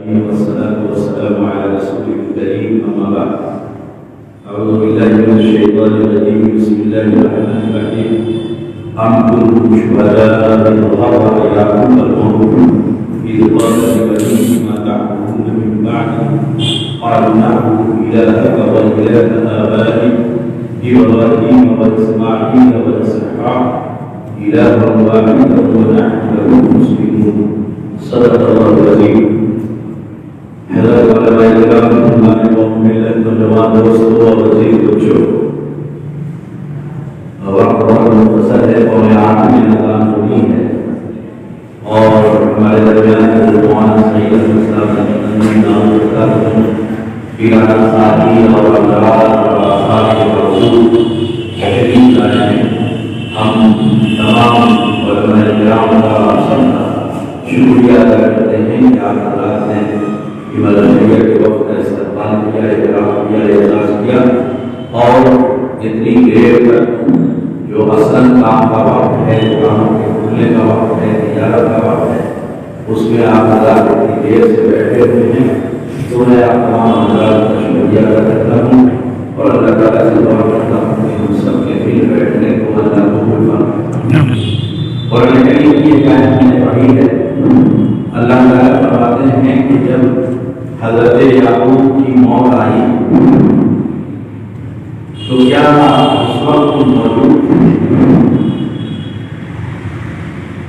والصلاة والسلام على رسول الكريم أما بعد أعوذ بالله من الشيطان الرجيم بسم الله الرحمن الرحيم أم كنتم شهداء إذ حضر يعقوب الموت إذ قال لبنيه ما تعبدون من بعدي قالوا نعبد إلهك وإله آبائك إبراهيم وإسماعيل وإسحاق إلها واحدا ونحن له مسلمون صدق الله العظيم. حضرت علماء کرام ہمارے قوم ملت نوجوان دوستوں اور عزیز بچوں، وقت بہت مختصر ہے اور آٹھ میں اذان ہونی ہے اور ہمارے درمیان مولانا سید الاسلام پیرانا ساتھی اور افراد اور آثار رسول تشریف لائے ہیں. ہم تمام علماء کرام کا سب کا شکریہ ادا کرتے ہیں کہ آپ حضرات نے مدرسے کے وقت کا استقبال کیا، احترام کیا، اعزاز کیا اور اتنی دیر تک جو اصل کام کا وقت ہے، دکانوں کے کھلنے کا وقت ہے، تجارت کا وقت ہے، اس میں آپ حضرات اتنی دیر سے بیٹھے ہوئے ہیں. تو میں آپ تمام حضرات کا شکریہ ادا کرتا ہوں اور اللہ تعالیٰ سے دعا کرتا ہوں کہ ہم سب کے دل بیٹھنے کو اللہ قبول فرمائے. اور کریم کی ایک آیت میں نے پڑھی ہے، اللہ تعالیٰ فرماتے ہیں کہ جب حضرت یعقوب کی موت آئی تو کیا اس وقت موجود تھے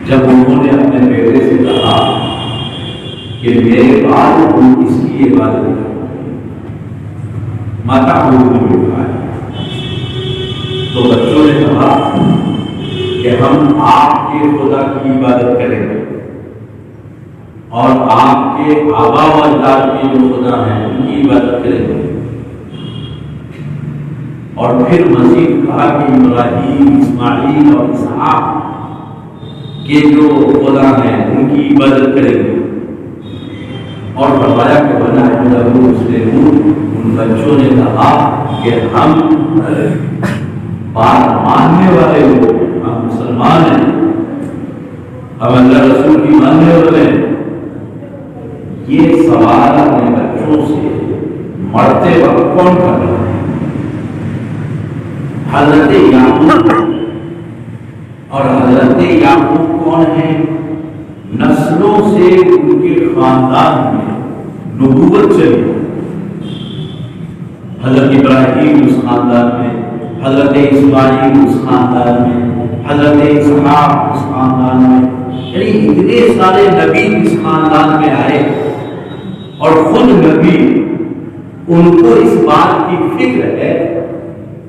جب انہوں نے اپنے بیٹے سے کہا کہ میرے بعد تم اس کی عبادت کرو، ماتا تو بچوں نے کہا کہ ہم آپ کے خدا کی عبادت کریں گے اور آپ کے آبا و اجداد کے جو خدا ہیں ان کی عبادت کریں گے. اور پھر مزید کہا کہ ابراہیم، اسماعیل اور اسحاق کے جو خدا ہیں ان کی عبادت کریں گے. اور فرمایا کہ بنا مسلمون، ان بچوں نے کہا کہ ہم بات ماننے والے لوگ، ہم مسلمان ہیں، ہم اللہ رسول کی ماننے والے ہیں. یہ سوال اپنے بچوں سے مرتے وقت کون کر رہا ہے؟ حضرت یعقوب. اور حضرت یعقوب کون ہیں؟ نسلوں سے ان کے خاندان میں نبوت چلی. حضرت ابراہیم اس خاندان میں، حضرت اسماعیل اس خاندان میں، حضرت اسحاق اس خاندان میں، یعنی اتنے سارے نبی اس خاندان میں آئے اور خود نبی ان کو اس بات کی فکر ہے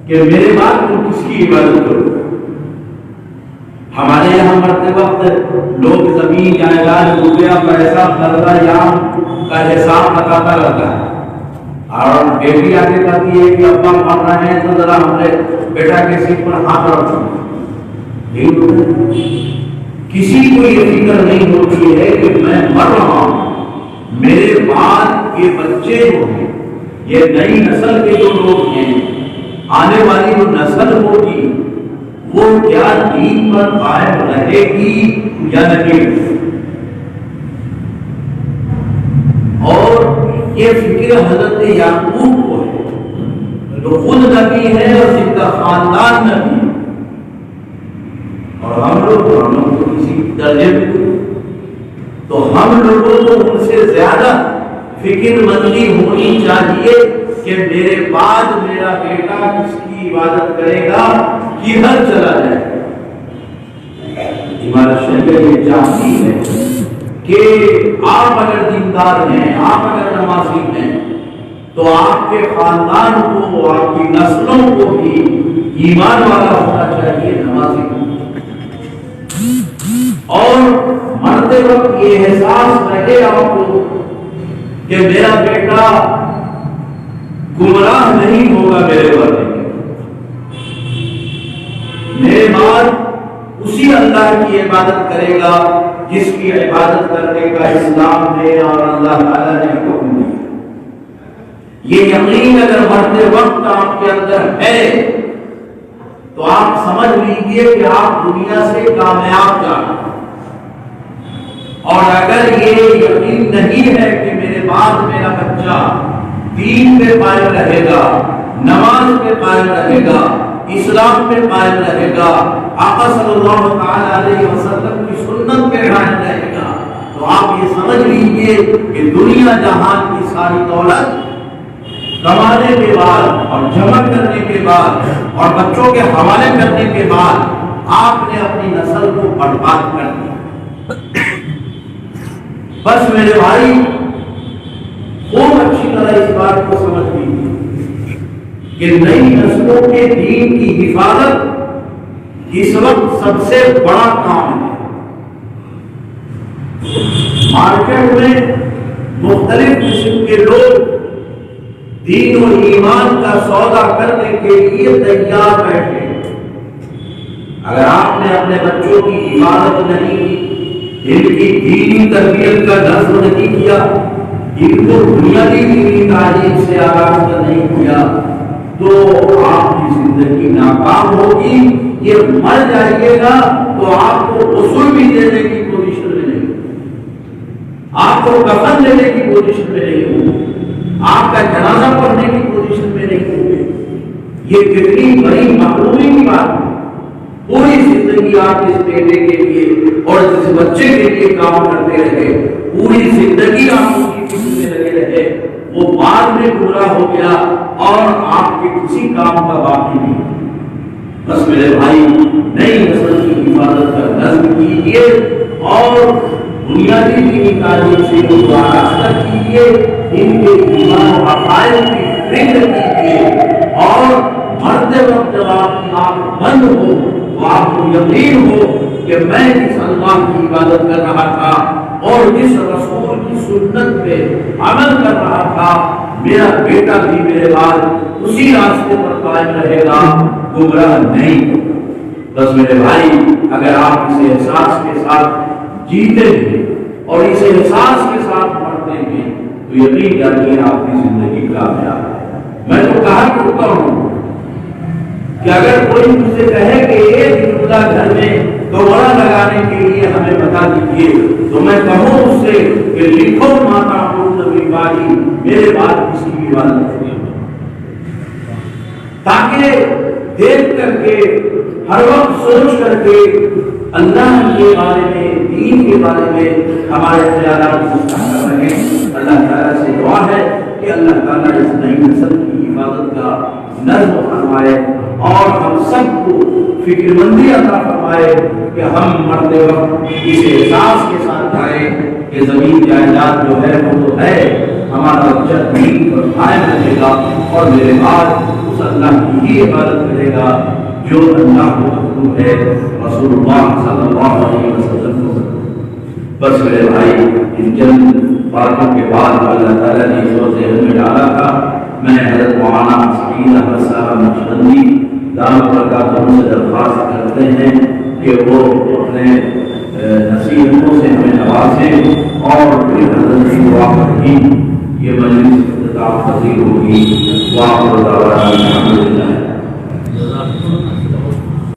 کہ میرے بعد تم کس کی عبادت کرو. ہمارے یہاں مرتے وقت لوگ زمین جائیداد روپیہ پیسہ قرضہ یام کا حساب بتاتا رہتا ہے اور بیٹی آگے کہتی ہے کہ ابا مر رہے ہیں تو ذرا ہمارے بیٹا کے سیٹ پر ہاتھ رکھو. کسی کو یہ فکر نہیں ہوتی ہے کہ میں مر رہا ہوں، میرے بعد یہ بچے جو ہیں، یہ نئی نسل کے جو لوگ ہیں، آنے والی جو نسل ہوگی وہ کیا دین پر قائم رہے گی یا نہیں. اور یہ فکر حضرت یعقوب کو ہے جو خود نبی ہے اور جن کا خاندان نبی ہے. اور ہم لوگ تو کسی درجے میں، تو ہم لوگوں کو ان سے زیادہ فکر مندی ہونی چاہیے کہ میرے بعد میرا بیٹا کس کی عبادت کرے گا، کدھر چلا جائے. عمارت شریعت یہ چاہتی ہے کہ آپ اگر دیندار ہیں، آپ اگر نمازی ہیں تو آپ کے خاندان کو، آپ کی نسلوں کو بھی ایمان والا ہونا چاہیے، نمازی کو. اور مرتے وقت یہ احساس رہے آپ کو کہ میرا بیٹا گمراہ نہیں ہوگا میرے والے، میرے بعد اسی اللہ کی عبادت کرے گا جس کی عبادت کرنے کا اسلام نے اور اللہ تعالیٰ نے حکم دیا. یہ یقین اگر مرتے وقت آپ کے اندر ہے تو آپ سمجھ لیجیے کہ آپ دنیا سے کامیاب جا رہے ہیں. اور اگر یہ یقین نہیں ہے کہ میرے بعد میرا بچہ دین پہ قائم رہے گا، نماز پہ قائم رہے گا، اسلام پہ قائم رہے گا، آقا صلی اللہ تعالی علیہ وسلم کی سنت پہ قائم رہے گا، تو آپ یہ سمجھ لیجئے کہ دنیا جہان کی ساری دولت کمانے کے بعد اور جمع کرنے کے بعد اور بچوں کے حوالے کرنے کے بعد آپ نے اپنی نسل کو برباد کر دیا۔ بس میرے بھائی خوب اچھی طرح اس بات کو سمجھ لیجیے کہ نئی نسلوں کے دین کی حفاظت اس وقت سب سے بڑا کام ہے۔ مارکیٹ میں مختلف قسم کے لوگ دین و ایمان کا سودا کرنے کے لیے تیار بیٹھے۔ اگر آپ نے اپنے بچوں کی حفاظت نہیں کی، ان کی دینی تربیت کا نظم نہیں کیا، ان کو بنیادی دینی تعلیم سے آغاز نہیں کیا، تو آپ کی زندگی ناکام ہوگی۔ یہ مر جائیے گا تو آپ کو غسل بھی دینے کی پوزیشن میں نہیں، آپ کو کفن دینے کی پوزیشن میں نہیں ہوں، آپ کا جنازہ پڑھنے کی پوزیشن میں نہیں ہوں گے۔ یہ کتنی بڑی محرومی کی بات ہے۔ پوری زندگی آپ اس بیٹے کے لیے اور اس بچے کے لیے کام کرتے رہے، پوری زندگی آپ اس کی فکر میں لگے رہے، وہ بعد میں پورا ہو گیا اور آپ کے کسی کام کا باقی نہیں۔ بس میرے بھائی نئی نسل کی حفاظت کا نظم کیجیے اور بنیادی دینی تعلیم سے ان کو آراستہ کیجیے، ان کے ایمان و عقائد کی فکر کیجیے، اور مرتے وقت جب آپ کی آنکھ بند ہو تو آپ کو یقین ہو کہ میں اس اللہ کی عبادت کر رہا تھا اور جس رسول کی سنت پہ عمل کر رہا تھا، میرا بیٹا بھی میرے بعد اسی راستے پر قائم رہے گا، گمراہ نہیں۔ بس میرے بھائی اگر آپ اسے احساس کے ساتھ جیتے ہیں اور اسے احساس کے ساتھ پڑھتے ہیں تو یقین جانیے آپ کی زندگی کامیاب ہے۔ میں تو کہا کرتا ہوں کہ اگر کوئی مجھ سے کہے کہ ایک جملہ گھر میں دوبارہ لگانے کے لیے ہمیں بتا دیجیے، تو میں کہوں اس سے کہ لکھو ماتا نبی باری، میرے بعد کسی کی عبادت نہیں، تاکہ دیکھ کر کے ہر وقت سوچ کر کے اللہ کے بارے میں، دین کے بارے میں ہمارے خیالات مستحکم رہیں۔ اللہ تعالیٰ سے دعا ہے کہ اللہ تعالیٰ اس نئی نسل کی حفاظت کا نظم فرمائے اور ہم سب کو فکر مندی عطا فرمائے کہ ہم مرتے وقت اس احساس کے ساتھ آئے کہ زمین جائیداد جو ہے وہ تو ہے، ہمارا بچہ دین پر قائم رہے گا اور میرے بعد اس اللہ کی ہی عبادت کرے گا جو اللہ کو مطلوب ہے، رسول اللہ صلی اللہ علیہ وسلم کو۔ بس میرے بھائی ان چند باتوں کے بعد اللہ تعالیٰ نے جو ذہن میں ڈالا تھا، میں حضرت مولانا سعید احمد صاحب نقشبندی دامت برکاتہ سے درخواست کرتے ہیں کہ وہ اپنے نصیحتوں سے ہمیں نوازیں اور پھر حضرت کی دعا پر ہی یہ مجلس اختتام پذیر ہوگی۔ وآخر دعوانا الحمدللہ۔